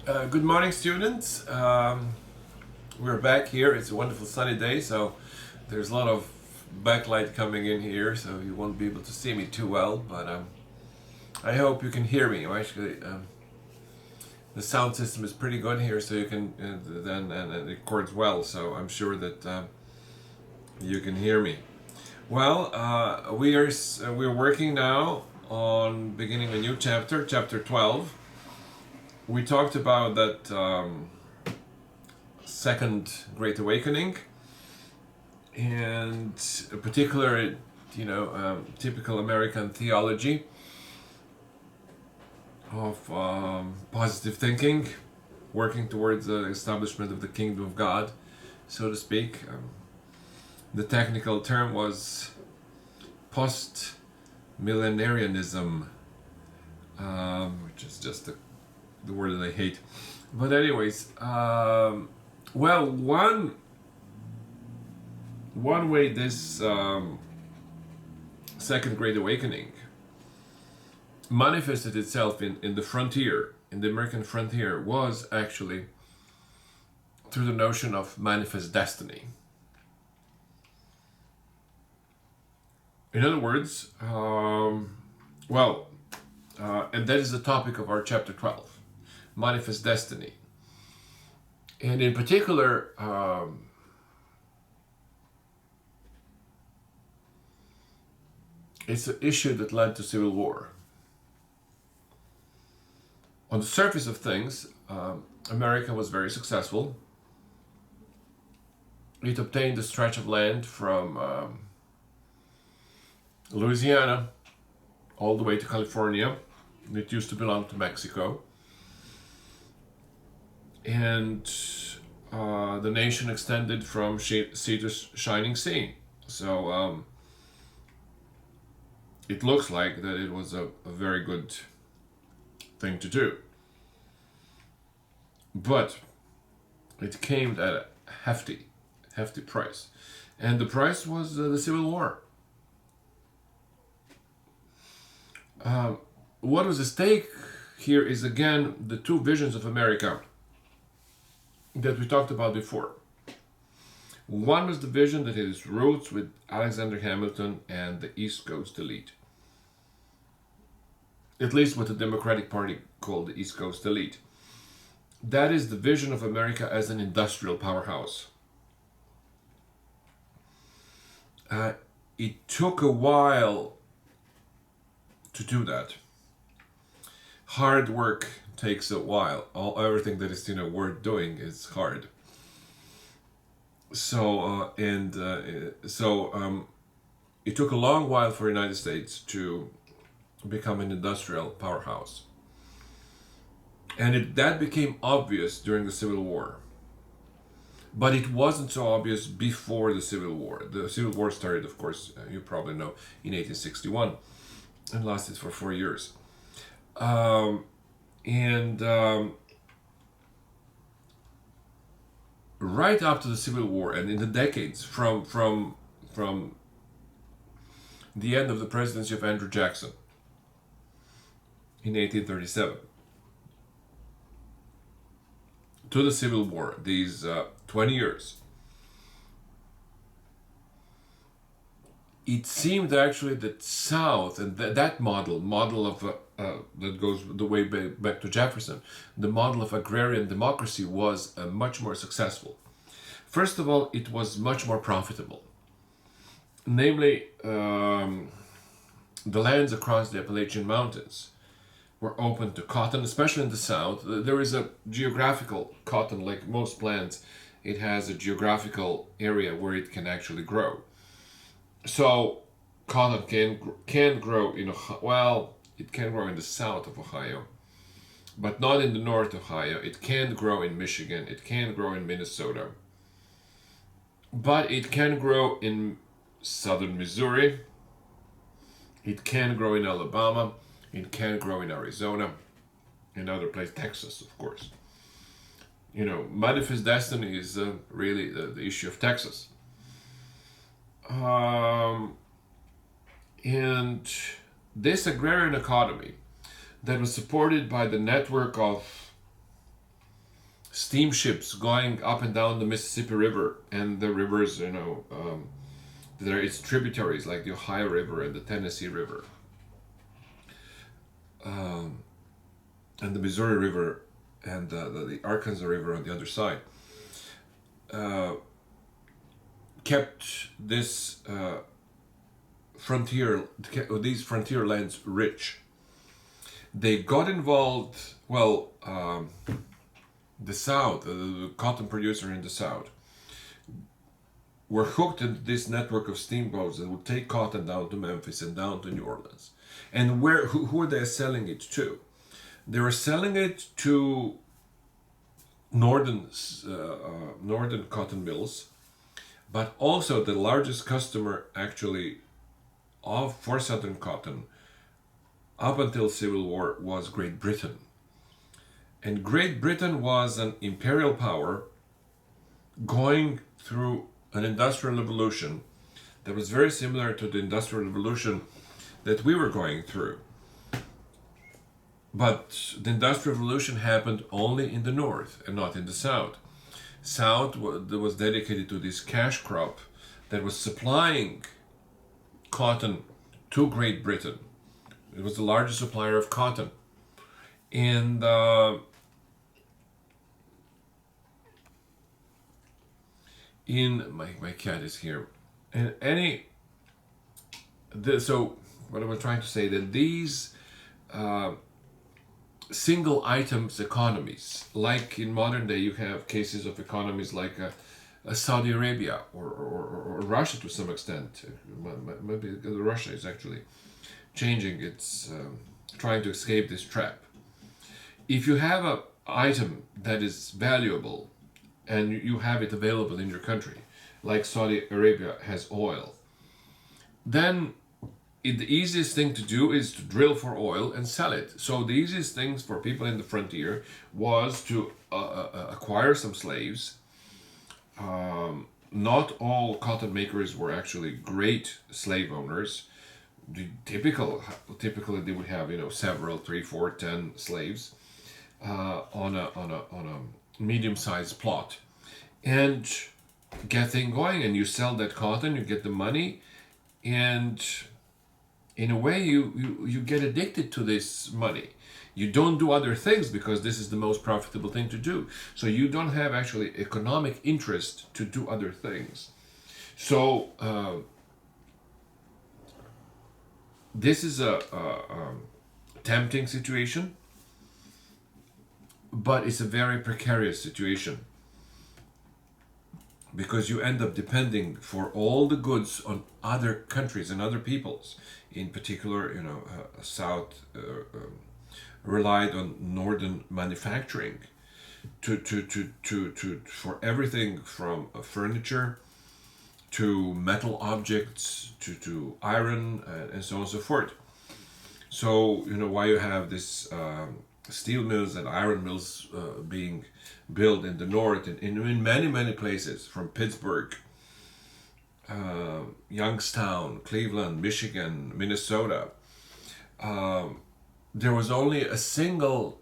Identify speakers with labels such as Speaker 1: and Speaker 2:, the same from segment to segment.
Speaker 1: Good morning, students. We're back here. It's a wonderful sunny day, so there's a lot of backlight coming in here, so you won't be able to see me too well. But I hope you can hear me. Actually, the sound system is pretty good here, so you can then and it records well. So I'm sure that you can hear me. Well, we're working now on beginning a new chapter, chapter 12. We talked about that. Second Great Awakening, and a particular, typical American theology of positive thinking, working towards the establishment of the kingdom of God, so to speak. The technical term was post millenarianism, which is just the word that I hate. But anyways, well, one way this Second Great Awakening manifested itself in the frontier, in the American frontier, was actually through the notion of manifest destiny. In other words, and that is the topic of our chapter 12, manifest destiny. And in particular, it's an issue that led to civil war. On the surface of things, America was very successful. It obtained a stretch of land from Louisiana all the way to California. It used to belong to Mexico. And the nation extended from sea to shining sea. So it looks like that it was a very good thing to do. But it came at a hefty price. And the price was the Civil War. What was at stake here is again the two visions of America that we talked about before. One was the vision that had its roots with Alexander Hamilton and the East Coast elite. At least what the Democratic Party called the East Coast elite. That is the vision of America as an industrial powerhouse. It took a while to do that. Hard work takes a while. Everything that is worth doing is hard. So it took a long while for the United States to become an industrial powerhouse, and that became obvious during the Civil War. But it wasn't so obvious before the Civil War. The Civil War started, of course, you probably know, in 1861 and lasted for 4 years. Right after the Civil War, and in the decades from the end of the presidency of Andrew Jackson in 1837 to the Civil War, these 20 years, it seemed actually that South and that model of that goes the way back to Jefferson, the model of agrarian democracy was much more successful. First of all, it was much more profitable. Namely, the lands across the Appalachian Mountains were open to cotton, especially in the South. There is a geographical cotton, like most plants, it has a geographical area where it can actually grow. So cotton can grow in it can grow in the south of Ohio, but not in the north of Ohio. It can grow in Michigan. It can grow in Minnesota, but it can grow in southern Missouri. It can grow in Alabama. It can grow in Arizona, and other places, Texas, of course. Manifest destiny is really the issue of Texas. And this agrarian economy that was supported by the network of steamships going up and down the Mississippi River and the rivers, there are its tributaries like the Ohio River and the Tennessee River, and the Missouri River and the Arkansas River on the other side, kept these frontier lands rich. They got involved. Well, the South, the cotton producer in the South, were hooked into this network of steamboats that would take cotton down to Memphis and down to New Orleans. And who were they selling it to? They were selling it to northern cotton mills, but also the largest customer actually for Southern cotton up until Civil War was Great Britain. And Great Britain was an imperial power going through an industrial revolution that was very similar to the industrial revolution that we were going through. But the industrial revolution happened only in the north and not in the south. South was dedicated to this cash crop that was supplying cotton to Great Britain. It was the largest supplier of cotton. And my cat is here. And so what I was trying to say, that these single items economies, like in modern day you have cases of economies like Saudi Arabia or Russia to some extent. Maybe Russia is actually changing its trying to escape this trap. If you have an item that is valuable and you have it available in your country, like Saudi Arabia has oil, then the easiest thing to do is to drill for oil and sell it. So the easiest things for people in the frontier was to acquire some slaves. Not all cotton makers were actually great slave owners. Typically they would have several, 3, 4, 10 slaves on a medium-sized plot, and get things going. And you sell that cotton, you get the money, and in a way you get addicted to this money. You don't do other things because this is the most profitable thing to do. So you don't have actually economic interest to do other things. So this is a tempting situation, but it's a very precarious situation, because you end up depending for all the goods on other countries and other peoples. In particular, South relied on northern manufacturing for everything from furniture to metal objects to iron and so on and so forth. So why you have this steel mills and iron mills being built in the north and in many places, from Pittsburgh, Youngstown, Cleveland, Michigan, Minnesota. There was only a single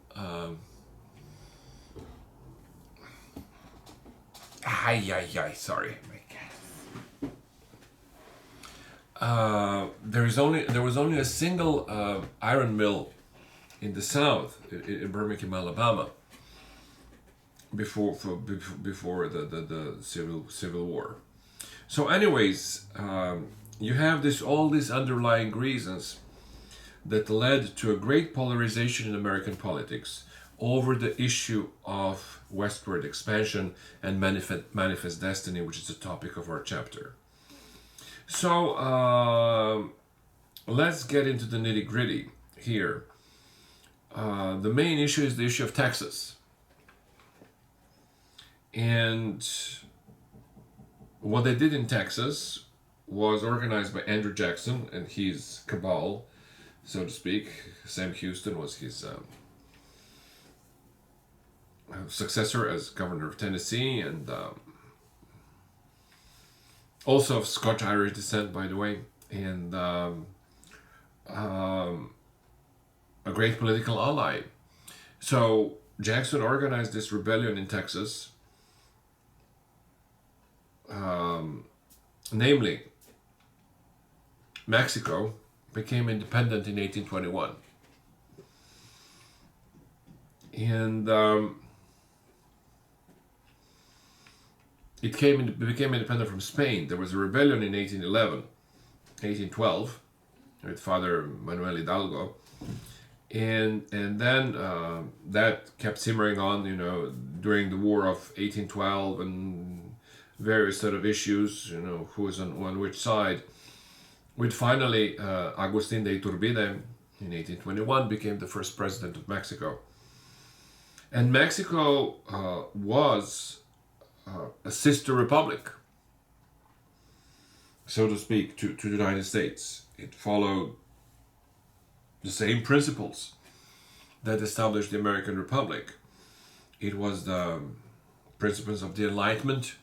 Speaker 1: sorry. There was only a single iron mill in the South, in Birmingham, Alabama, before the Civil War. So, anyways, you have all these underlying reasons that led to a great polarization in American politics over the issue of westward expansion and manifest destiny, which is the topic of our chapter. So let's get into the nitty-gritty here. The main issue is the issue of Texas. And what they did in Texas was organized by Andrew Jackson and his cabal, so to speak. Sam Houston was his successor as governor of Tennessee, and also of Scotch-Irish descent, by the way, and a great political ally. So Jackson organized this rebellion in Texas, namely, Mexico became independent in 1821. And it became independent from Spain. There was a rebellion in 1811, 1812, with Father Manuel Hidalgo. And then that kept simmering on, during the War of 1812 and various sort of issues, who was on which side. With finally Agustin de Iturbide in 1821 became the first president of Mexico. And Mexico was a sister republic, so to speak, to the United States. It followed the same principles that established the American Republic. It was the principles of the Enlightenment,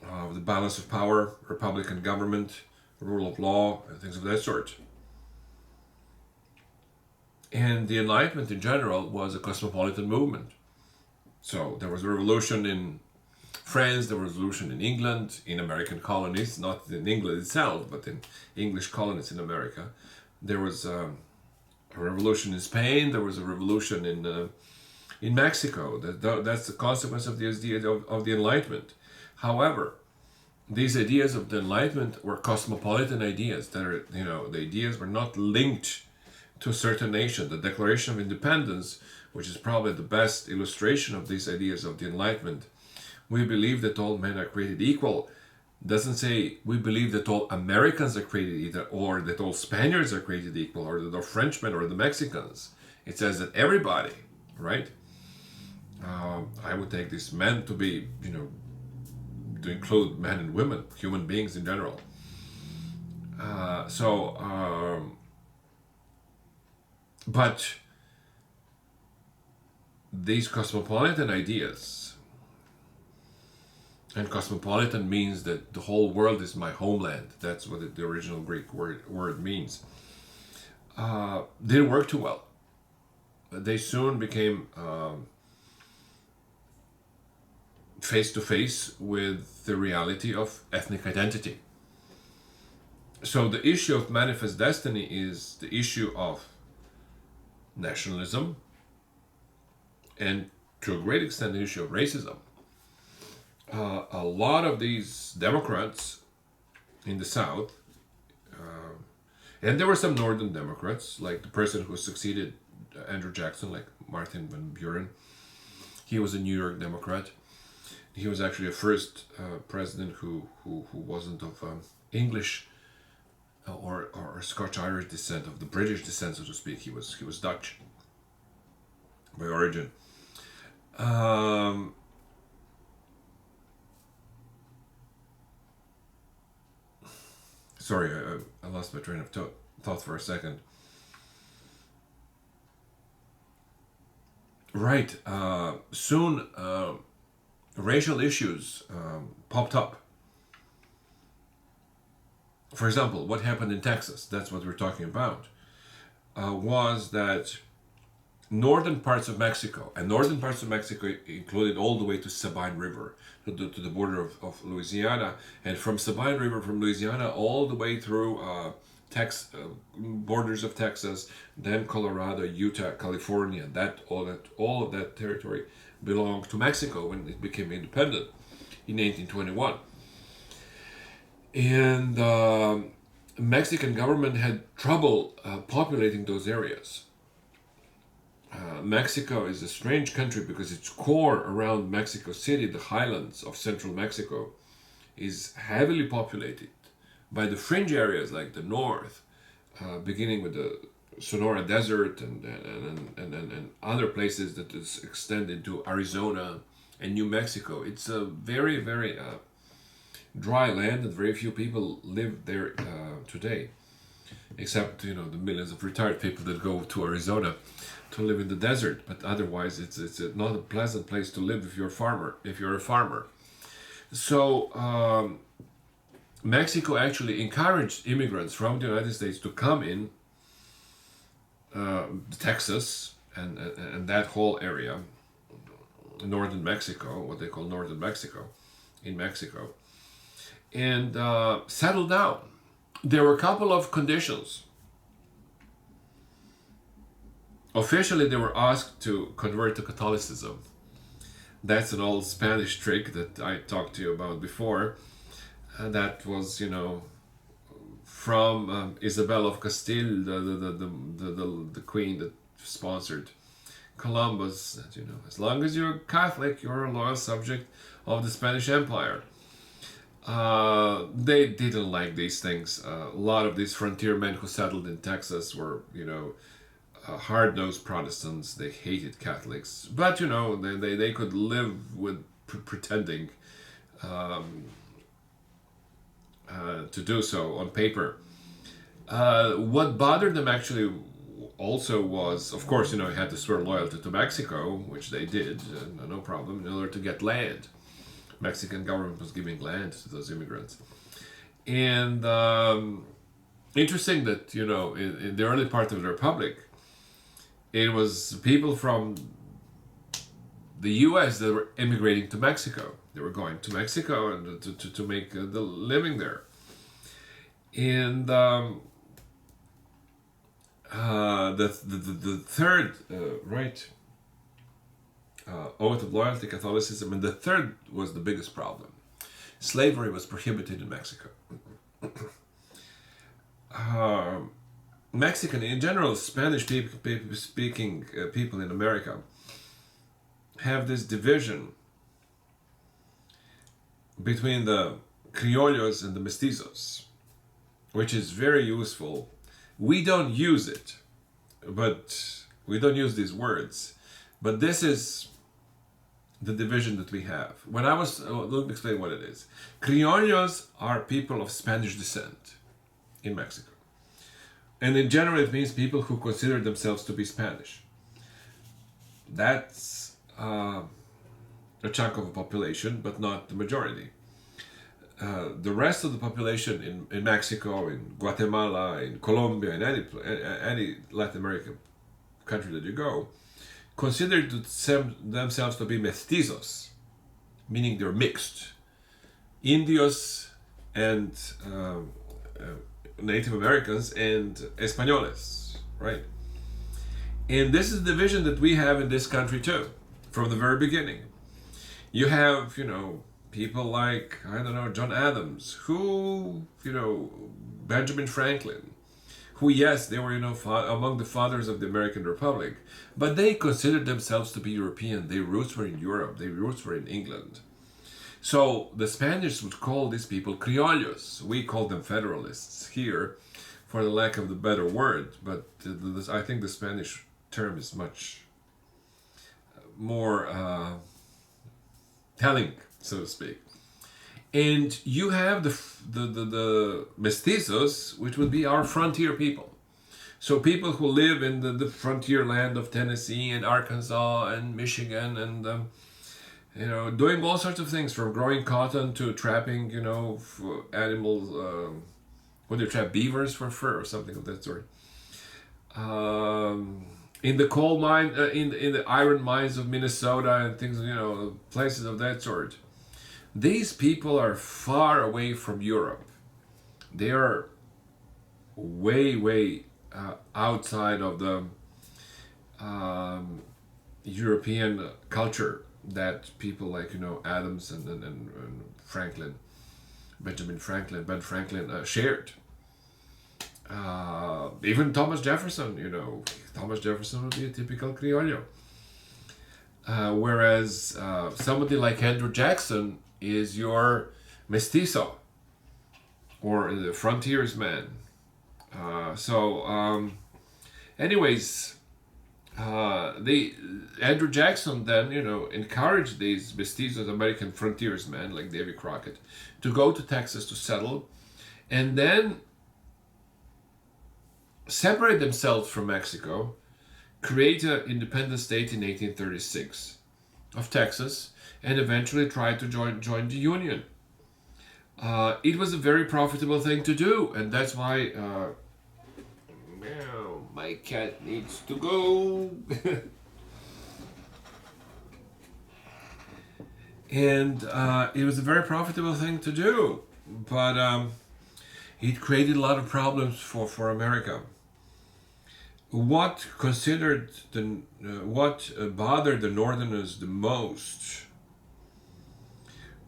Speaker 1: of the balance of power, Republican government, rule of law, and things of that sort. And the Enlightenment in general was a cosmopolitan movement. So there was a revolution in France, there was a revolution in England, in American colonies, not in England itself, but in English colonies in America. There was a revolution in Spain, there was a revolution in Mexico. That's the consequence of the idea of the Enlightenment. However, these ideas of the Enlightenment were cosmopolitan ideas. The ideas were not linked to a certain nation. The Declaration of Independence, which is probably the best illustration of these ideas of the Enlightenment, we believe that all men are created equal, doesn't say we believe that all Americans are created equal, or that all Spaniards are created equal, or that all Frenchmen or the Mexicans. It says that everybody, right? I would take these men to be, to include men and women, human beings in general. But these cosmopolitan ideas, and cosmopolitan means that the whole world is my homeland. That's what the original Greek word means. Didn't work too well. They soon became face to face with the reality of ethnic identity. So the issue of manifest destiny is the issue of nationalism, and to a great extent the issue of racism. A lot of these Democrats in the South, and there were some Northern Democrats, like the person who succeeded Andrew Jackson, like Martin Van Buren. He was a New York Democrat. He was actually a first president who wasn't of English or Scotch-Irish descent, of the British descent, so to speak. He was Dutch by origin. Sorry, I lost my train of thought for a second. Right. Soon, racial issues popped up. For example, what happened in Texas, that's what we're talking about, was that northern parts of Mexico, and northern parts of Mexico included all the way to Sabine River, to the border of Louisiana, and from Sabine River, from Louisiana, all the way through borders of Texas, then Colorado, Utah, California. All of that territory belonged to Mexico when it became independent in 1821. And the Mexican government had trouble populating those areas. Mexico is a strange country because its core around Mexico City, the highlands of central Mexico, is heavily populated by the fringe areas like the north, beginning with the Sonora Desert and other places that extend into Arizona and New Mexico. It's a very, very dry land, and very few people live there today, except the millions of retired people that go to Arizona to live in the desert. But otherwise, it's not a pleasant place to live if you're a farmer. So Mexico actually encouraged immigrants from the United States to come in Texas and that whole area, northern Mexico, what they call northern Mexico, in Mexico, and settled down. There were a couple of conditions. Officially, they were asked to convert to Catholicism. That's an old Spanish trick that I talked to you about before. That was, from Isabel of Castile, the queen that sponsored Columbus. That, as long as you're Catholic, you're a loyal subject of the Spanish Empire. They didn't like these things. A lot of these frontier men who settled in Texas were, hard-nosed Protestants. They hated Catholics, but they could live with pretending to do so on paper. What bothered them actually also was, of course, you had to swear loyalty to Mexico, which they did, no problem, in order to get land. Mexican government was giving land to those immigrants. And interesting that, in the early part of the Republic, it was people from the U.S. that were immigrating to Mexico. They were going to Mexico and to make the living there. And the third, oath of loyalty, Catholicism, and the third was the biggest problem. Slavery was prohibited in Mexico. Mexican, in general, Spanish speaking people in America have this division between the criollos and the mestizos, which is very useful. We don't use it, but we don't use these words. But this is the division that we have. Let me explain what it is. Criollos are people of Spanish descent in Mexico. And in general, it means people who consider themselves to be Spanish. That's a chunk of a population, but not the majority. The rest of the population in Mexico, in Guatemala, in Colombia, in any Latin American country that you go, consider themselves to be mestizos, meaning they're mixed. Indios and Native Americans and Españoles, right? And this is the division that we have in this country too, from the very beginning. You have, people like, John Adams, who, Benjamin Franklin, who, yes, they were, among the fathers of the American Republic, but they considered themselves to be European. Their roots were in Europe. Their roots were in England. So the Spanish would call these people criollos. We call them federalists here, for the lack of the better word. But I think the Spanish term is much more telling, so to speak. And you have the mestizos, which would be our frontier people. So people who live in the frontier land of Tennessee and Arkansas and Michigan and doing all sorts of things, from growing cotton to trapping, for animals. When they trap beavers for fur or something of that sort. In the coal mine, in the iron mines of Minnesota and things, places of that sort. These people are far away from Europe. They are way, way outside of the European culture that people like, Adams and Franklin, Ben Franklin shared. Even Thomas Jefferson, Thomas Jefferson would be a typical criollo. Whereas somebody like Andrew Jackson is your mestizo, or the frontiersman. Anyways, Andrew Jackson then, encouraged these mestizos, American frontiersmen like Davy Crockett, to go to Texas to settle, and then separate themselves from Mexico, create an independent state in 1836 of Texas, and eventually try to join the Union. It was a very profitable thing to do, and that's why My cat needs to go. And it was a very profitable thing to do, but it created a lot of problems for America. What considered what bothered the Northerners the most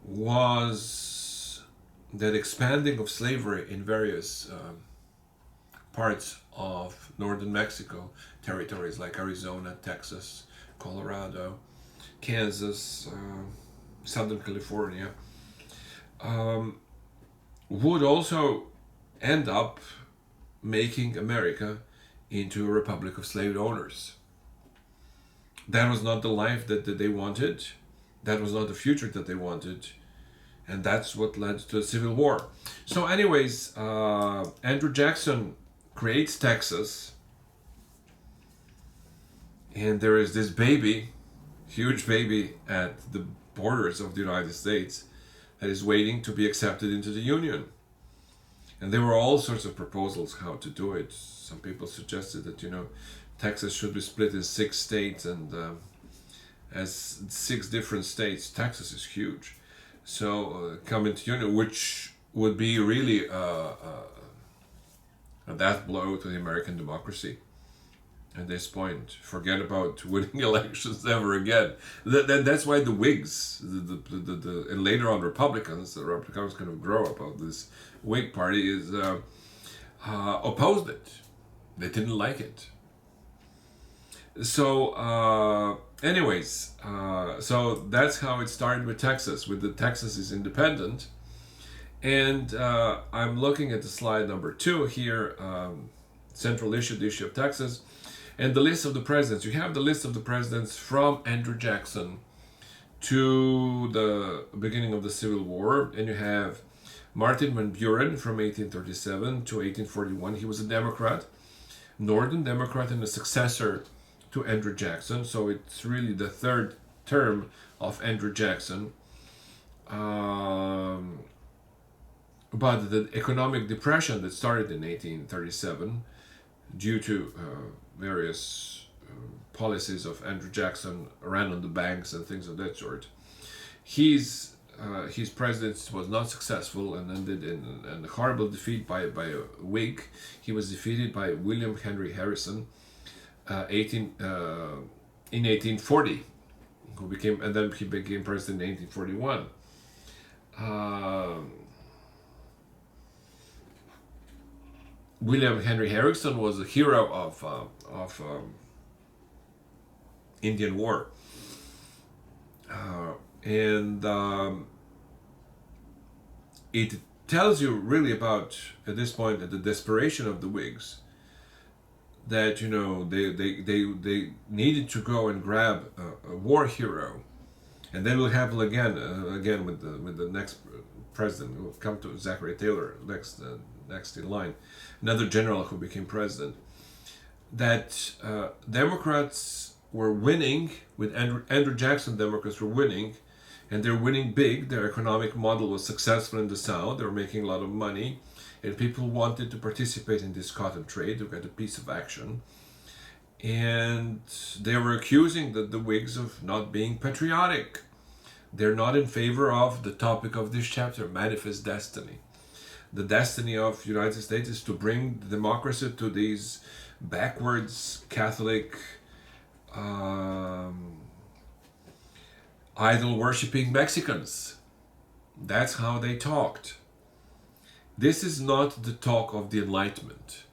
Speaker 1: was that expanding of slavery in various parts of northern Mexico, territories like Arizona, Texas, Colorado, Kansas, Southern California, would also end up making America into a republic of slave owners. That was not the life that they wanted. That was not the future that they wanted. And that's what led to the Civil War. So anyways, Andrew Jackson creates Texas. And there is this baby, huge baby at the borders of the United States that is waiting to be accepted into the Union. And there were all sorts of proposals how to do it. Some people suggested that, Texas should be split in 6 states, and as 6 different states, Texas is huge. So come into union, which would be really a death blow to the American democracy. At this point, forget about winning elections ever again. That's why the Whigs, and later on Republicans, the Republicans kind of grow up of this Whig party, is opposed it. They didn't like it. So, so that's how it started with Texas. With the Texas is independent, and I'm looking at the slide number 2 here, central issue, the issue of Texas. And the list of the presidents. You have the list of the presidents from Andrew Jackson to the beginning of the Civil War. And you have Martin Van Buren from 1837 to 1841. He was a Democrat, Northern Democrat, and a successor to Andrew Jackson. So it's really the 3rd term of Andrew Jackson. But the economic depression that started in 1837 due to various policies of Andrew Jackson, ran on the banks and things of that sort. His presidency was not successful and ended in a horrible defeat by a Whig. He was defeated by William Henry Harrison in 1840, and then he became president in 1841. William Henry Harrison was a hero of Indian War, and it tells you really about, at this point, the desperation of the Whigs, that they needed to go and grab a war hero, and that will happen again with the next president. We'll come to Zachary Taylor next in line, another general who became president. That Democrats were winning with Andrew Jackson. Democrats were winning, and they're winning big. Their economic model was successful in the South. They were making a lot of money, and people wanted to participate in this cotton trade to get a piece of action. And they were accusing the Whigs of not being patriotic. They're not in favor of the topic of this chapter, manifest destiny. The destiny of the United States is to bring democracy to these backwards Catholic, idol-worshipping Mexicans. That's how they talked. This is not the talk of the Enlightenment.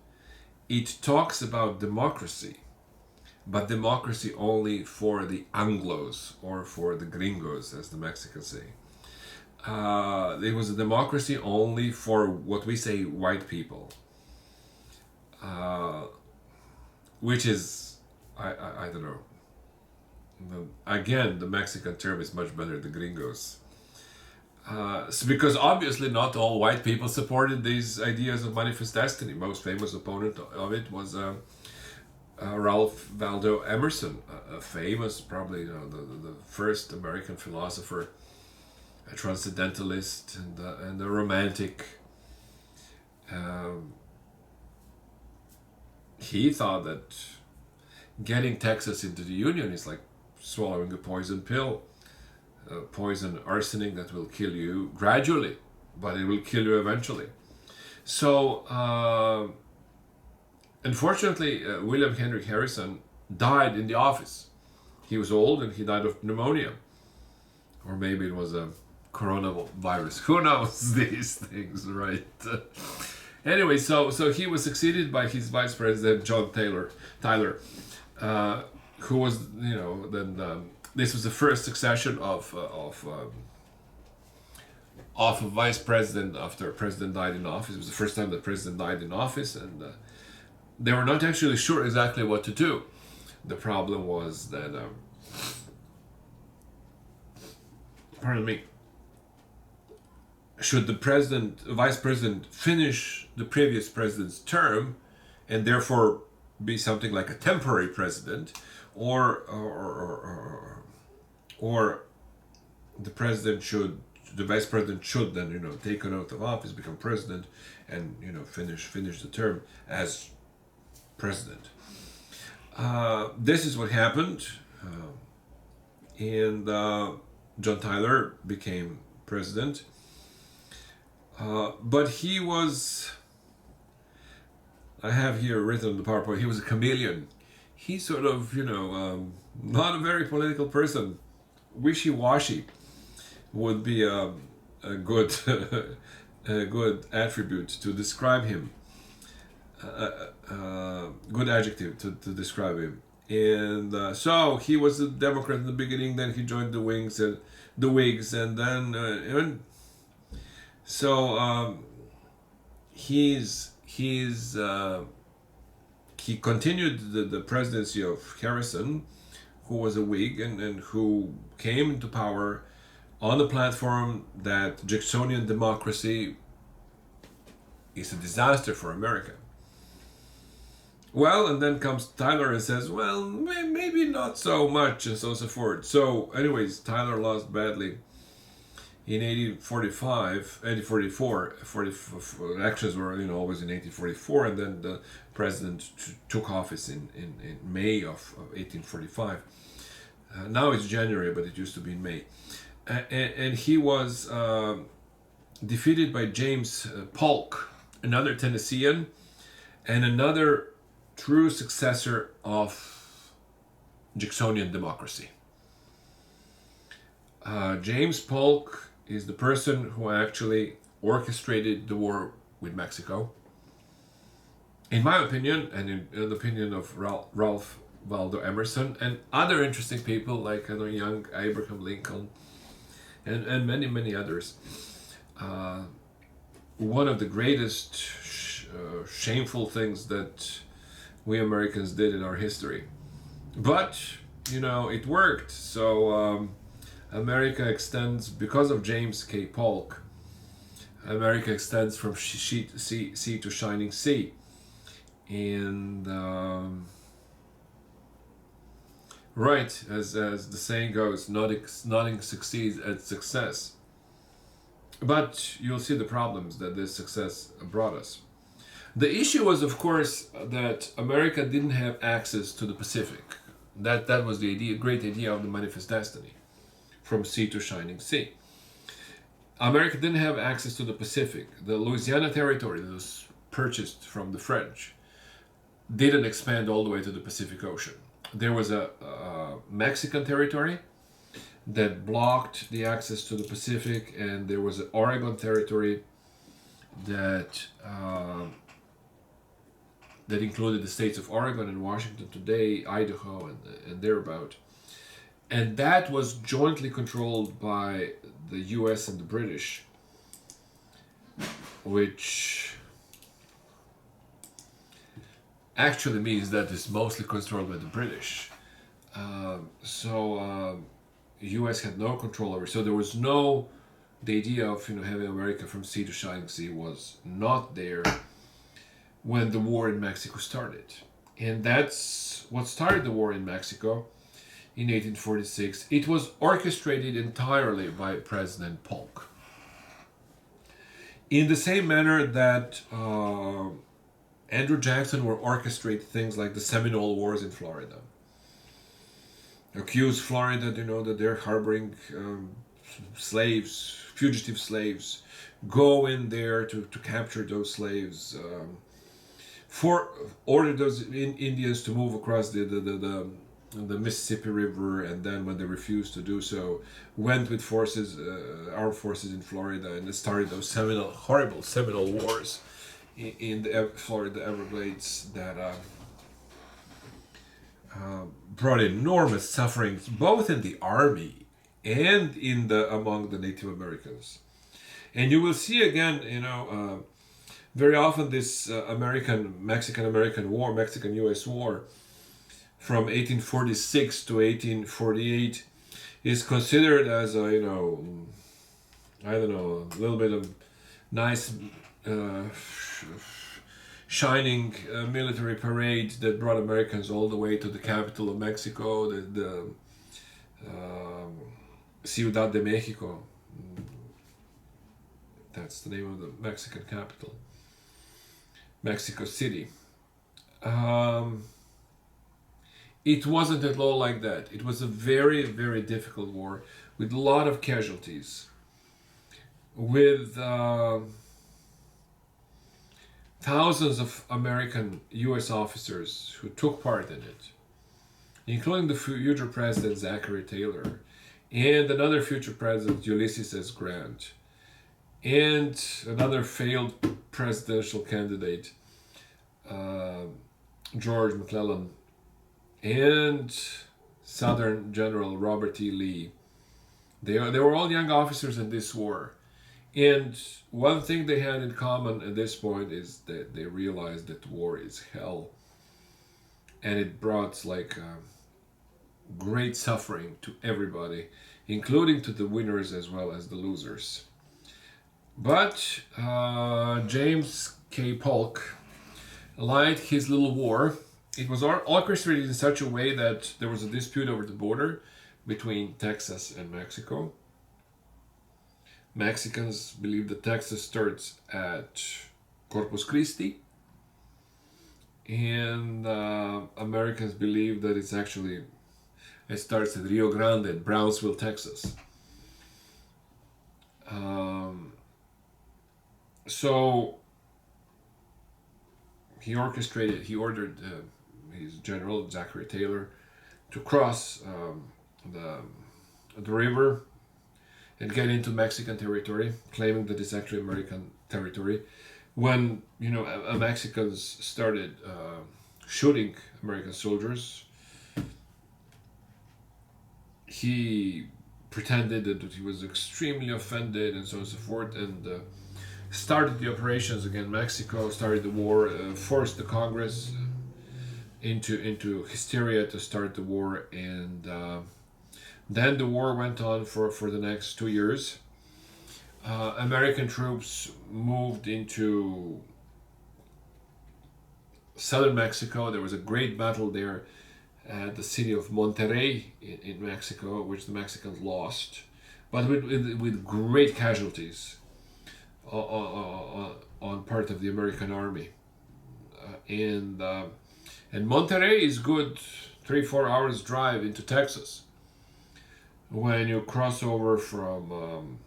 Speaker 1: It talks about democracy, but democracy only for the Anglos, or for the gringos, as the Mexicans say. It was a democracy only for what we say white people, which is, I don't know. Again, the Mexican term is much better, the gringos. Because obviously not all white people supported these ideas of manifest destiny. Most famous opponent of it was Ralph Waldo Emerson, a famous, probably the first American philosopher, a transcendentalist and a romantic. He thought that getting Texas into the Union is like swallowing a poison pill, poison arsenic that will kill you gradually, but it will kill you eventually. So, unfortunately, William Henry Harrison died in the office. He was old and he died of pneumonia. Or maybe it was a coronavirus. Who knows these things, right? Anyway, so he was succeeded by his vice president, John Tyler, who was, then this was the first succession of a vice president after a president died in office. It was the first time the president died in office, and they were not actually sure exactly what to do. The problem was that, pardon me, should the vice president finish the previous president's term and therefore be something like a temporary president, or the vice president should then take an oath of office, become president, and finish the term as president. This is what happened, and John Tyler became president. But he was, I have here written on the PowerPoint, he was a chameleon. He sort of, not a very political person. Wishy-washy would be a good a good attribute to describe him. Good adjective to describe him. And so he was a Democrat in the beginning. Then he joined the Whigs, and then he continued the presidency of Harrison, who was a Whig and who came into power on the platform that Jacksonian democracy is a disaster for America. Well, and then comes Tyler and says, well, maybe not so much, and so on and so forth. So, anyways, Tyler lost badly in 1844. Elections were, always in 1844, and then the president took office in May of 1845. Now it's January, but it used to be in May. And he was defeated by James Polk, another Tennessean, and another true successor of Jacksonian democracy. James Polk is the person who actually orchestrated the war with Mexico. In my opinion, and in the opinion of Ralph Waldo Emerson, and other interesting people like young Abraham Lincoln, and many, many others, one of the greatest shameful things that we Americans did in our history. But, it worked. So America extends, because of James K. Polk, America extends from sea to shining sea. And, right, as the saying goes, nothing succeeds at success. But you'll see the problems that this success brought us. The issue was, of course, that America didn't have access to the Pacific. That was the great idea of the Manifest Destiny, from sea to shining sea. America didn't have access to the Pacific. The Louisiana Territory that was purchased from the French didn't expand all the way to the Pacific Ocean. There was a Mexican territory that blocked the access to the Pacific, and there was an Oregon territory that included the states of Oregon and Washington today, Idaho, and thereabout. And that was jointly controlled by the US and the British, which actually means that it's mostly controlled by the British. US had no control over it. So there was the idea of having America from sea to shining sea was not there when the war in Mexico started. And that's what started the war in Mexico in 1846. It was orchestrated entirely by President Polk. In the same manner that Andrew Jackson will orchestrate things like the Seminole Wars in Florida. Accuse Florida, that they're harboring slaves, fugitive slaves. Go in there to capture those slaves. Order those Indians to move across the Mississippi River, and then when they refused to do so, went with armed forces in Florida, and started those horrible Seminole Wars in the Florida Everglades that brought enormous sufferings both in the army and among the Native Americans. And you will see again, very often this Mexican-American War, Mexican-U.S. War, from 1846 to 1848, is considered as a, I don't know, a little bit of nice, shining military parade that brought Americans all the way to the capital of Mexico, the Ciudad de Mexico. That's the name of the Mexican capital. Mexico City. It wasn't at all like that. It was a very, very difficult war with a lot of casualties, with thousands of American U.S. officers who took part in it, including the future president Zachary Taylor and another future president Ulysses S. Grant and another failed presidential candidate George McClellan and Southern General Robert E. Lee. They were all young officers in this war. And one thing they had in common at this point is that they realized that war is hell. And it brought great suffering to everybody, including to the winners as well as the losers. But James K. Polk led his little war. It was orchestrated in such a way that there was a dispute over the border between Texas and Mexico. Mexicans believe that Texas starts at Corpus Christi, and Americans believe that it starts at Rio Grande, Brownsville, Texas. So he ordered his general, Zachary Taylor, to cross the river and get into Mexican territory, claiming that it's actually American territory. When Mexicans started shooting American soldiers, he pretended that he was extremely offended and so on and so forth, and started the operations against Mexico, started the war, forced the Congress into hysteria to start the war, and then the war went on for the next 2 years. American troops moved into southern Mexico. There was a great battle there at the city of Monterrey in Mexico, which the Mexicans lost, but with great casualties on part of the American army. And Monterrey is good 3-4 hours drive into Texas. When you cross over from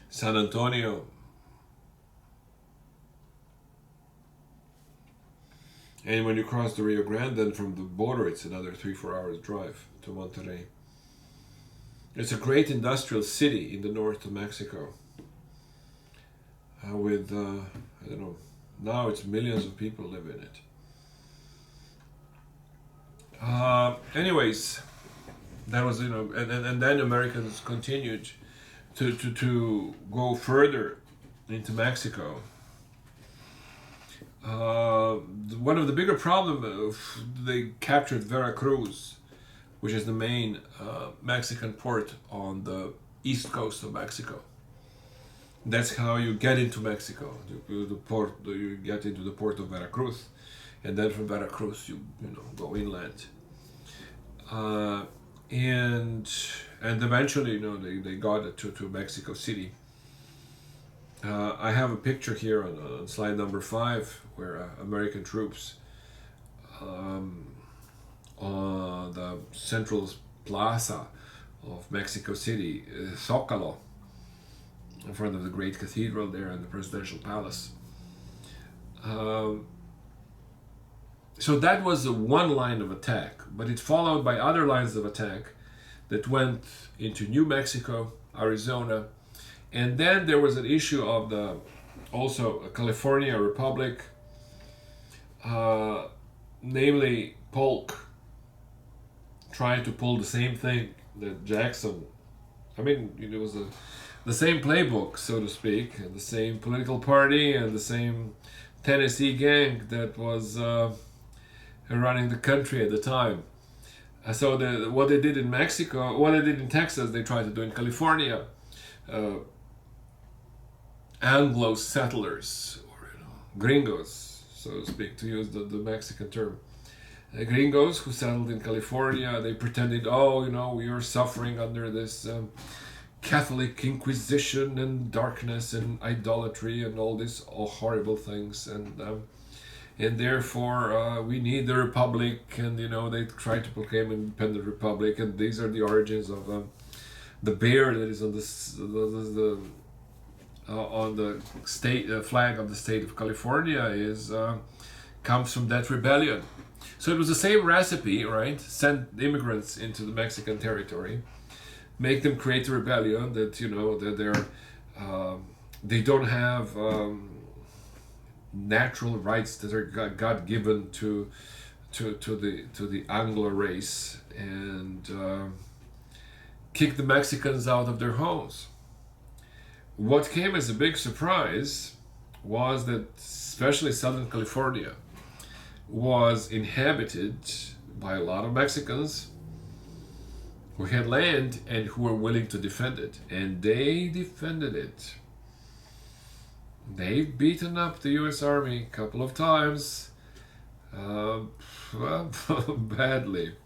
Speaker 1: San Antonio and when you cross the Rio Grande, then from the border it's another 3-4 hours drive to Monterrey. It's a great industrial city in the north of Mexico with I don't know, now it's millions of people live in it. Anyways, that was and then Americans continued to go further into Mexico. One of the bigger problems, they captured Veracruz, which is the main Mexican port on the east coast of Mexico. That's how you get into Mexico. You get into the port of Veracruz, and then from Veracruz you go inland. And eventually they got it to Mexico City. I have a picture here on slide number 5 where American troops um, on the central plaza of Mexico City, Zocalo, in front of the great cathedral there and the presidential palace. Um, so that was the one line of attack, but it followed by other lines of attack that went into New Mexico, Arizona, and then there was an issue of the also California Republic, uh, namely Polk, trying to pull the same thing that Jackson. I mean, it was the same playbook, so to speak, and the same political party and the same Tennessee gang that was running the country at the time. So what they did in Mexico, what they did in Texas, they tried to do in California. Uh, Anglo settlers, or gringos, so to speak, to use the Mexican term. Gringos who settled in California, they pretended, oh, we are suffering under this Catholic Inquisition and darkness and idolatry and all these horrible things, and therefore we need the republic, and they try to proclaim an independent republic, and these are the origins of the bear that is on on the state flag of the state of California is comes from that rebellion. So it was the same recipe, right? Send immigrants into the Mexican territory, make them create a rebellion that that they don't have natural rights that are God given to the Anglo race, and kick the Mexicans out of their homes. What came as a big surprise was that especially Southern California was inhabited by a lot of Mexicans who had land and who were willing to defend it. And they defended it. They've beaten up the US Army a couple of times, well, badly.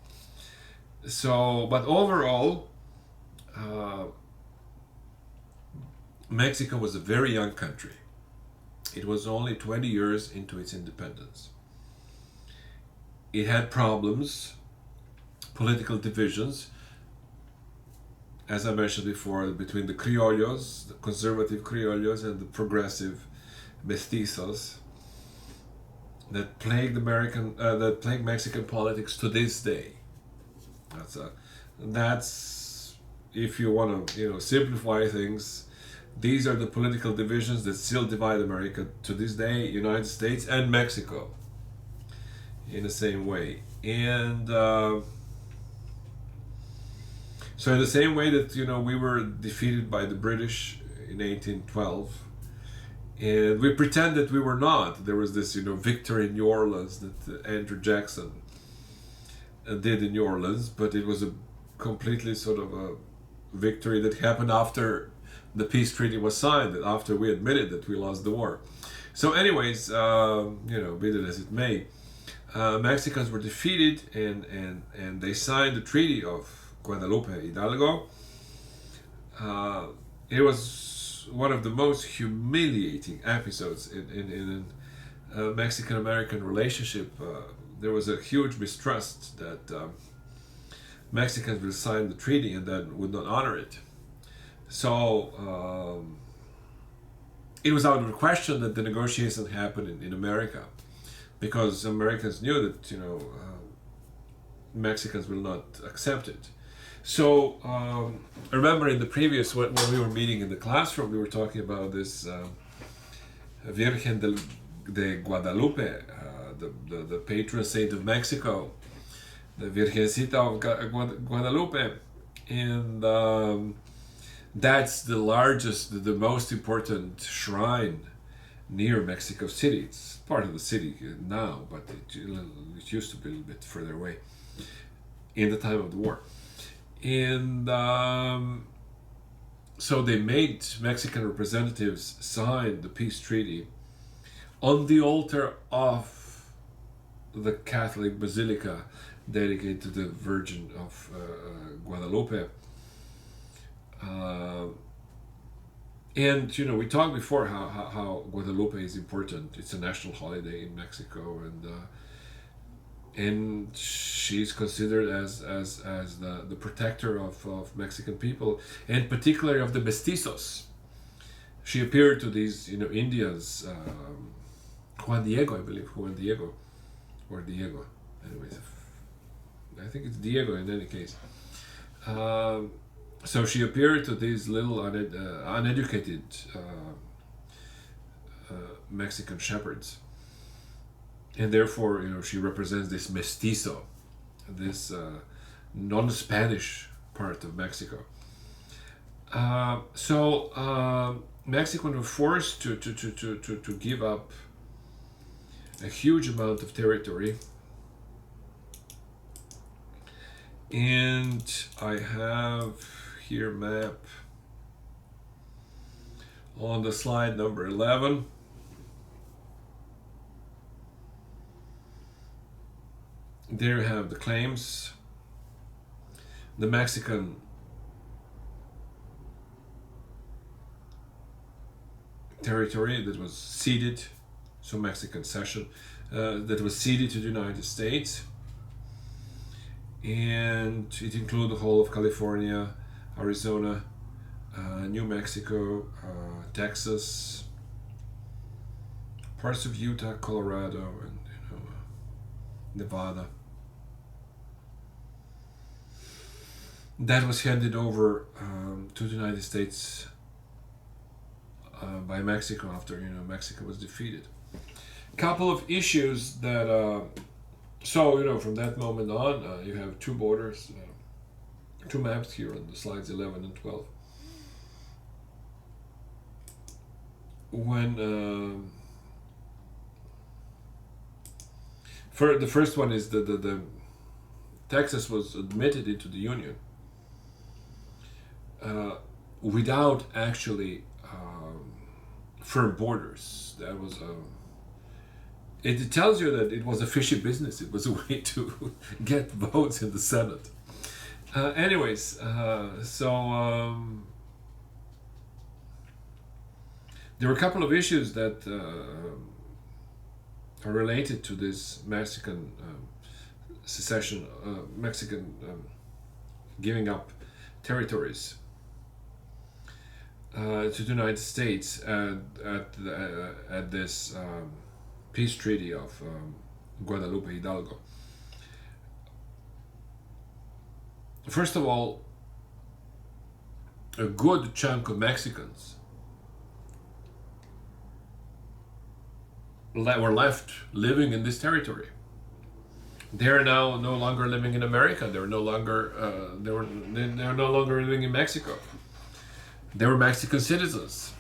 Speaker 1: So, but overall, Mexico was a very young country. It was only 20 years into its independence. It had problems, political divisions, as I mentioned before, between the criollos, the conservative criollos, and the progressive mestizos that plagued Mexican politics to this day. That's if you want to simplify things. These are the political divisions that still divide America to this day, United States and Mexico, in the same way. And so in the same way that we were defeated by the British in 1812, and we pretend that we were not. There was this victory in New Orleans that Andrew Jackson did in New Orleans, but it was a completely sort of a victory that happened after the peace treaty was signed, after we admitted that we lost the war. So anyways, be that as it may, Mexicans were defeated, and they signed the Treaty of Guadalupe Hidalgo. It was one of the most humiliating episodes in Mexican-American relationship. There was a huge mistrust that Mexicans would sign the treaty and then would not honor it. So it was out of the question that the negotiations happened in America, because Americans knew that Mexicans will not accept it. So I remember in the previous, when we were meeting in the classroom, we were talking about this Virgen de Guadalupe, the patron saint of Mexico, the Virgencita of Guadalupe, and that's the largest, the most important shrine near Mexico City. It's part of the city now, but it used to be a little bit further away in the time of the war. And so they made Mexican representatives sign the peace treaty on the altar of the Catholic Basilica dedicated to the Virgin of Guadalupe. And we talked before how Guadalupe is important. It's a national holiday in Mexico, and she's considered as the protector of Mexican people, and particularly of the mestizos. She appeared to these Indians, Juan Diego, I believe, Juan Diego, or Diego. Anyways, I think it's Diego in any case. So she appeared to these little uneducated Mexican shepherds, and therefore she represents this mestizo, this non-Spanish part of Mexico. So Mexicans were forced to give up a huge amount of territory. And I have here map on the slide number 11. There you have the claims. The Mexican territory that was ceded, so Mexican cession, that was ceded to the United States. And it included the whole of California, Arizona, New Mexico, Texas, parts of Utah, Colorado, and Nevada. That was handed over to the United States by Mexico after Mexico was defeated. Couple of issues that so from that moment on, you have two borders, two maps here on the slides 11 and 12. When the first one is the Texas was admitted into the Union without actually firm borders. That was it tells you that it was a fishy business. It was a way to get votes in the Senate. Anyways, so there were a couple of issues that are related to this Mexican secession, Mexican giving up territories to the United States at this peace treaty of Guadalupe Hidalgo. First of all, a good chunk of Mexicans were left living in this territory. They are now no longer living in America. They were no longer they're no longer living in Mexico. They were Mexican citizens.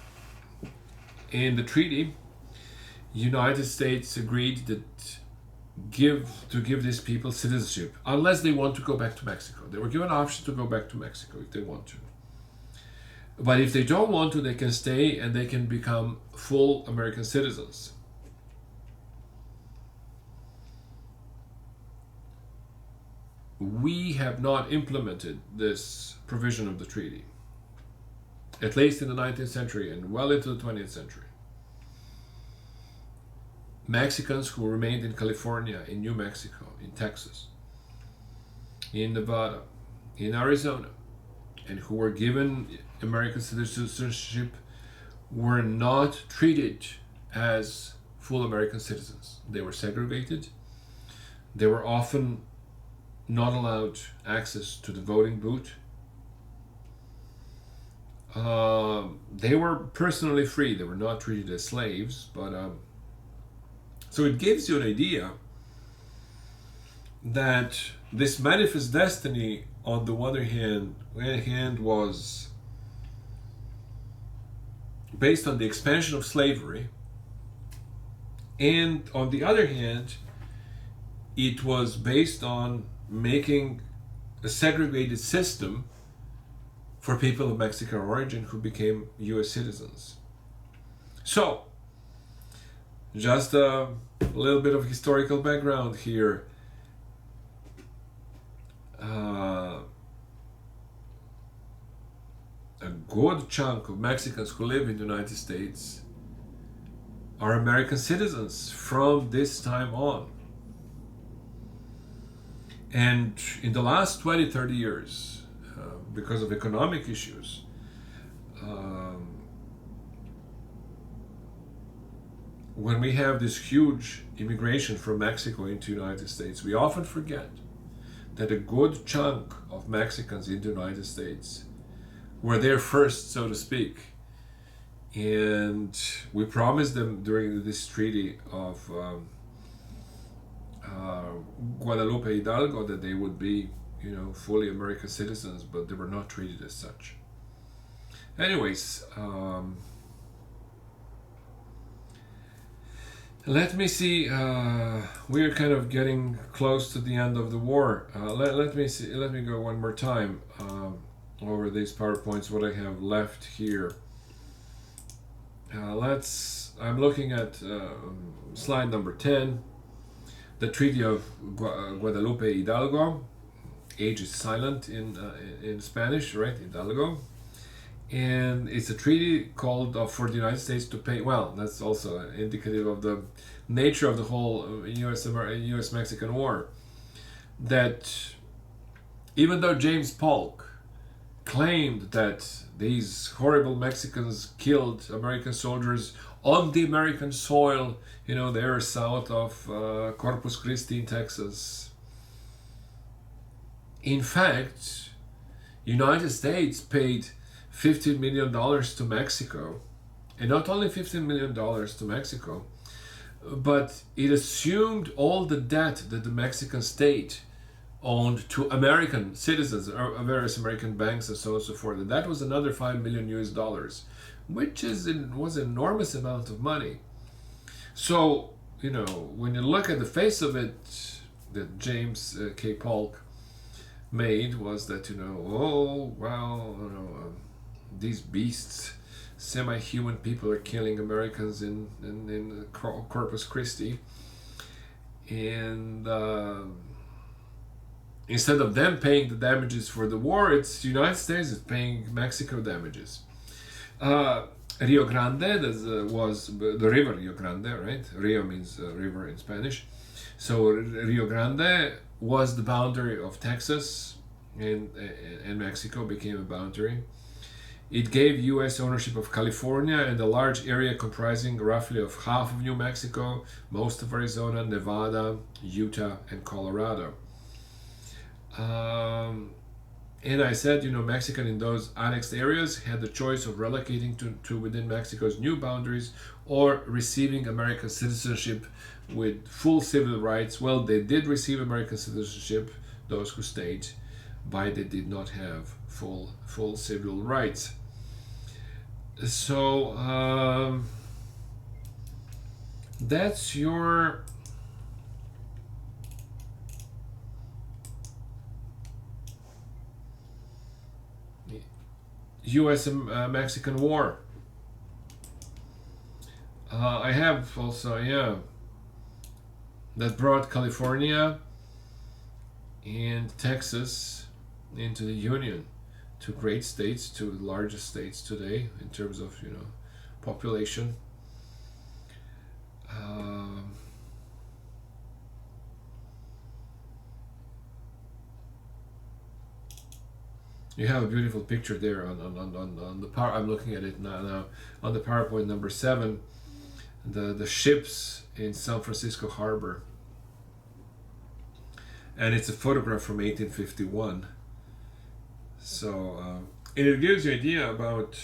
Speaker 1: In the treaty, United States agreed that give these people citizenship unless they want to go back to Mexico. They were given an option to go back to Mexico if they want to. But if they don't want to, they can stay and they can become full American citizens. We have not implemented this provision of the treaty, at least in the 19th century and well into the 20th century. Mexicans who remained in California, in New Mexico, in Texas, in Nevada, in Arizona, and who were given American citizenship were not treated as full American citizens. They were segregated. They were often not allowed access to the voting booth. They were personally free. They were not treated as slaves, but so it gives you an idea that this manifest destiny, on the one hand, was based on the expansion of slavery, and on the other hand, it was based on making a segregated system for people of Mexican origin who became U.S. citizens. So, just a little bit of historical background here. A good chunk of Mexicans who live in the United States are American citizens from this time on. And in the last 20, 30 years, because of economic issues, when we have this huge immigration from Mexico into the United States, we often forget that a good chunk of Mexicans in the United States were there first, so to speak. And we promised them during this treaty of Guadalupe Hidalgo that they would be, fully American citizens, but they were not treated as such. Anyways, let me see. We are kind of getting close to the end of the war. Let me see. Let me go one more time over these PowerPoints. What I have left here. I'm looking at slide number 10. The Treaty of Guadalupe Hidalgo. H is silent in Spanish, right? Hidalgo. And it's a treaty called for the United States to pay. Well, that's also indicative of the nature of the whole U.S.-Mexican War. That even though James Polk claimed that these horrible Mexicans killed American soldiers on the American soil, there south of Corpus Christi in Texas. In fact, United States paid $15 million to Mexico, and not only $15 million to Mexico, but it assumed all the debt that the Mexican state owned to American citizens, or various American banks, and so on and so forth. And that was another $5 million US, which was an enormous amount of money. So, when you look at the face of it, that James K. Polk made was that, these beasts, semi-human people are killing Americans in Corpus Christi, and instead of them paying the damages for the war, it's the United States is paying Mexico damages. Rio Grande was the river Rio Grande, right? Rio means river in Spanish. So Rio Grande was the boundary of Texas, and Mexico became a boundary. It gave U.S. ownership of California and a large area comprising roughly of half of New Mexico, most of Arizona, Nevada, Utah, and Colorado. And I said, Mexican in those annexed areas had the choice of relocating to within Mexico's new boundaries or receiving American citizenship with full civil rights. Well, they did receive American citizenship, those who stayed, but they did not have full civil rights. So that's your U.S.-Mexican War. I have also, that brought California and Texas into the Union, two great states, two of the largest states today in terms of population. You have a beautiful picture there on the power. I'm looking at it now on the PowerPoint number 7. The ships in San Francisco Harbor, and it's a photograph from 1851. So it gives you an idea about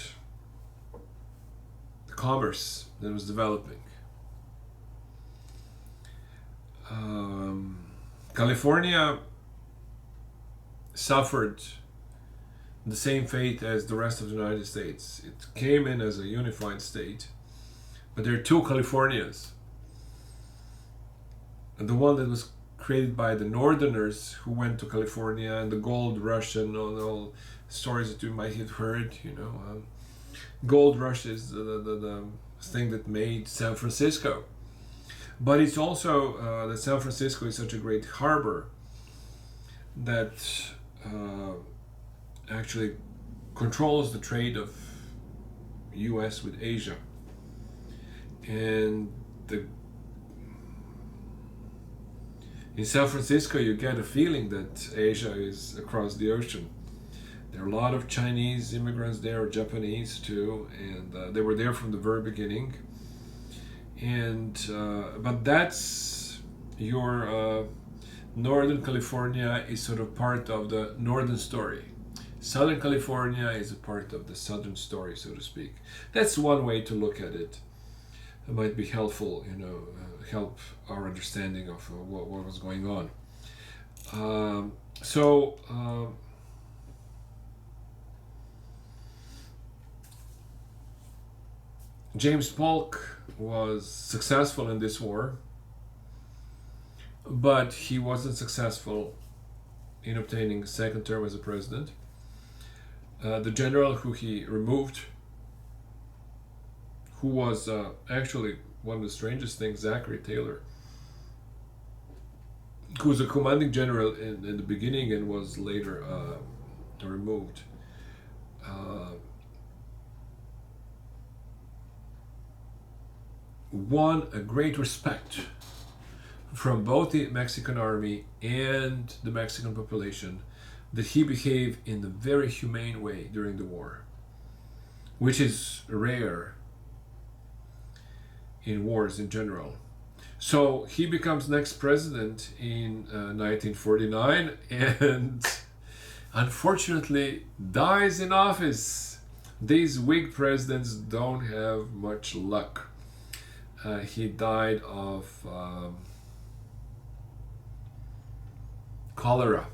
Speaker 1: the commerce that was developing. California suffered the same fate as the rest of the United States. It came in as a unified state, but there are two Californias. And the one that was created by the Northerners who went to California, and the gold rush and all stories that you might have heard, gold rush is the thing that made San Francisco. But it's also that San Francisco is such a great harbor that actually controls the trade of U.S. with Asia, and in San Francisco you get a feeling that Asia is across the ocean. There are a lot of Chinese immigrants there, or Japanese too, and they were there from the very beginning. And but that's your Northern California is sort of part of the northern story. Southern California is a part of the southern story, so to speak. That's one way to look at it. It might be helpful, help our understanding of what was going on. James Polk was successful in this war, but he wasn't successful in obtaining a second term as a president. The general who he removed, who was actually one of the strangest things, Zachary Taylor, who was a commanding general in the beginning and was later removed. Won a great respect from both the Mexican army and the Mexican population that he behaved in a very humane way during the war, which is rare in wars in general. So he becomes next president in 1949 and unfortunately dies in office. These Whig presidents don't have much luck. He died of cholera.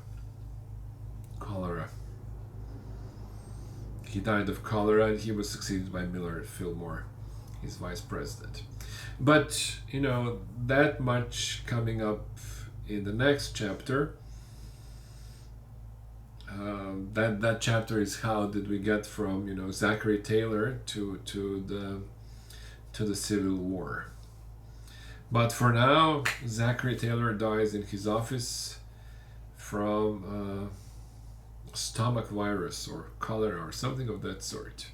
Speaker 1: He died of cholera, and he was succeeded by Millard Fillmore, his vice president. But that much coming up in the next chapter. That chapter is how did we get from Zachary Taylor to the Civil War. But for now, Zachary Taylor dies in his office from stomach virus or cholera or something of that sort.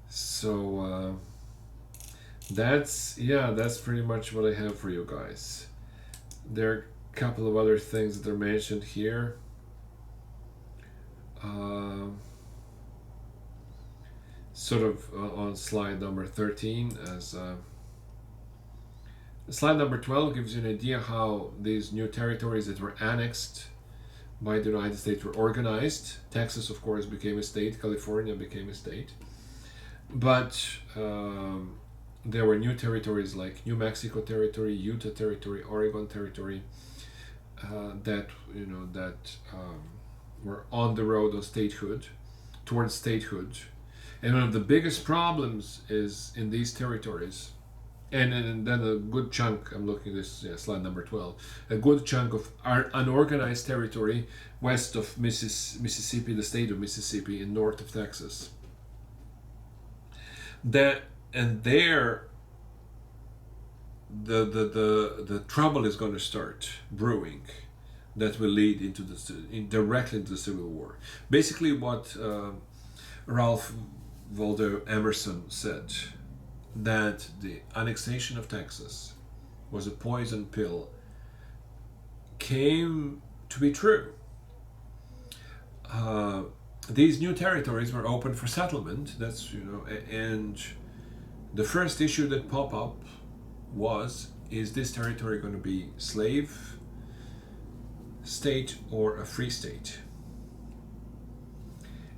Speaker 1: So that's pretty much what I have for you guys. There are a couple of other things that are mentioned here. Sort of on slide number 13, as slide number 12 gives you an idea how these new territories that were annexed by the United States were organized. Texas, of course, became a state. California became a state. But there were new territories like New Mexico territory, Utah territory, Oregon territory, that were on the road of statehood, towards statehood. And one of the biggest problems is in these territories, and then a good chunk, I'm looking at this, slide number 12, a good chunk of our unorganized territory west of Mississippi, the state of Mississippi, and north of Texas. The trouble is going to start brewing that will lead directly into the Civil War. Basically what Ralph Waldo Emerson said, that the annexation of Texas was a poison pill, came to be true. These new territories were open for settlement. That's and the first issue that popped up is this territory going to be slave state or a free state?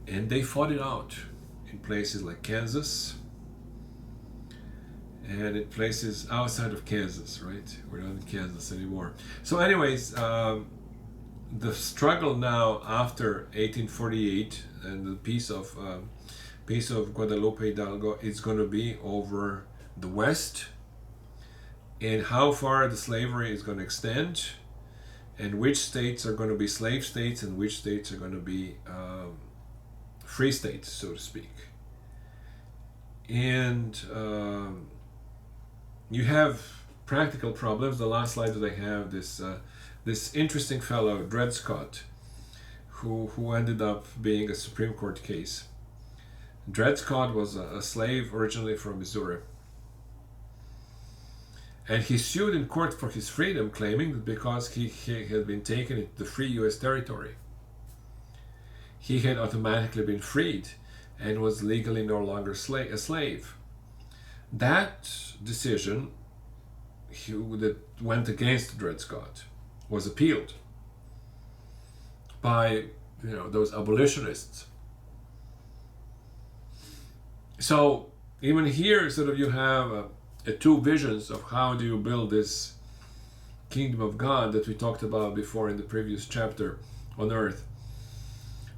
Speaker 1: And they fought it out in places like Kansas and in places outside of Kansas, right? We're not in Kansas anymore. So anyways, the struggle now after 1848 and the peace of Guadalupe Hidalgo is going to be over the West and how far the slavery is going to extend and which states are going to be slave states and which states are going to be free states, so to speak. And you have practical problems. The last slide that I have, this interesting fellow, Dred Scott, who ended up being a Supreme Court case. Dred Scott was a slave originally from Missouri. And he sued in court for his freedom, claiming that because he had been taken into the free U.S. territory, he had automatically been freed and was legally no longer a slave. That decision that went against Dred Scott was appealed by those abolitionists. So even here, sort of, you have two visions of how do you build this kingdom of God that we talked about before in the previous chapter on earth,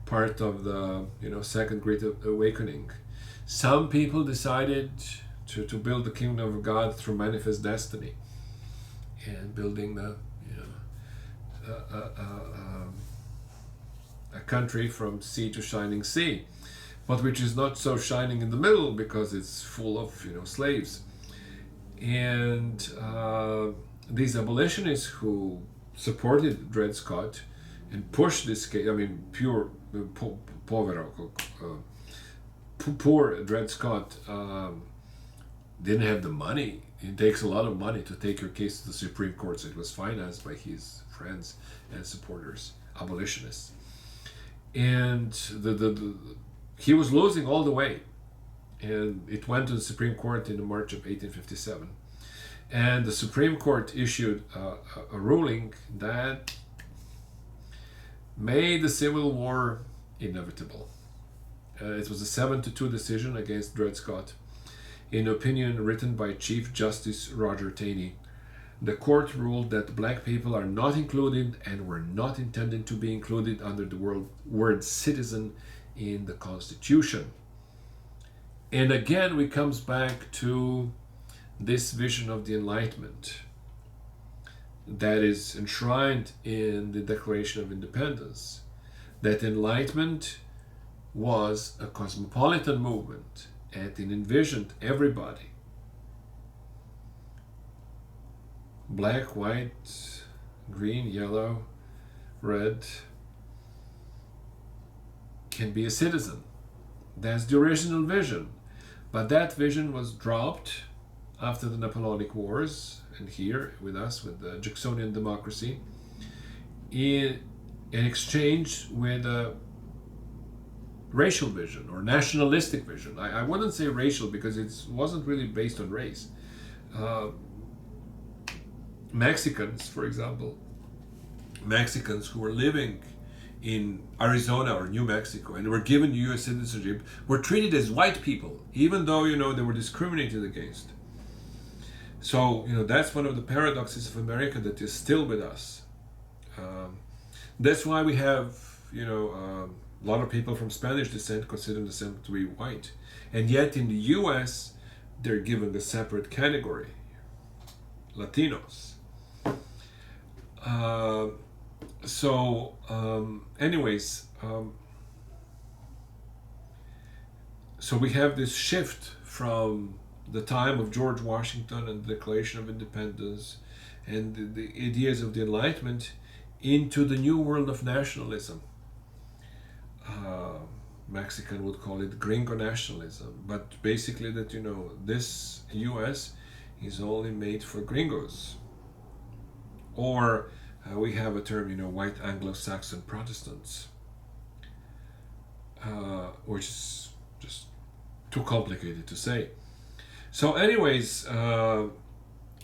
Speaker 1: part of the second great awakening. Some people decided to build the kingdom of God through manifest destiny and building a country from sea to shining sea, but which is not so shining in the middle because it's full of slaves. And these abolitionists who supported Dred Scott and pushed this case, poor Dred Scott didn't have the money. It takes a lot of money to take your case to the Supreme Court, so it was financed by his friends and supporters, abolitionists. And he was losing all the way. And it went to the Supreme Court in March of 1857. And the Supreme Court issued a ruling that made the Civil War inevitable. It was a 7-2 decision against Dred Scott. In an opinion written by Chief Justice Roger Taney, the court ruled that black people are not included and were not intended to be included under the word citizen in the Constitution. And again, we comes back to this vision of the Enlightenment that is enshrined in the Declaration of Independence, that Enlightenment was a cosmopolitan movement and it envisioned everybody, black, white, green, yellow, red, can be a citizen. That's the original vision. But that vision was dropped after the Napoleonic Wars, and here with us, with the Jacksonian democracy, in exchange with a racial vision or nationalistic vision. I wouldn't say racial because it wasn't really based on race. Mexicans, for example, Mexicans who were living in Arizona or New Mexico and were given U.S. citizenship were treated as white people, even though they were discriminated against. So that's one of the paradoxes of America that is still with us. That's why we have a lot of people from Spanish descent consider themselves to be white, and yet in the U.S. they're given a separate category, Latinos. So we have this shift from the time of George Washington and the Declaration of Independence and the ideas of the Enlightenment into the new world of nationalism. Mexican would call it gringo nationalism, but basically that this US is only made for gringos. Or we have a term, white Anglo-Saxon Protestants, which is just too complicated to say. So anyways,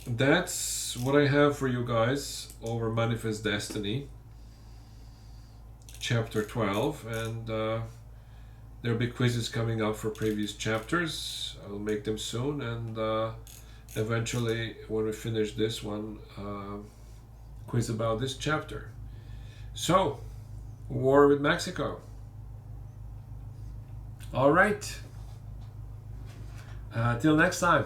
Speaker 1: that's what I have for you guys over Manifest Destiny, chapter 12, and there'll be quizzes coming up for previous chapters. I'll make them soon, and eventually when we finish this one, quiz about this chapter. So, war with Mexico. All right. Till next time.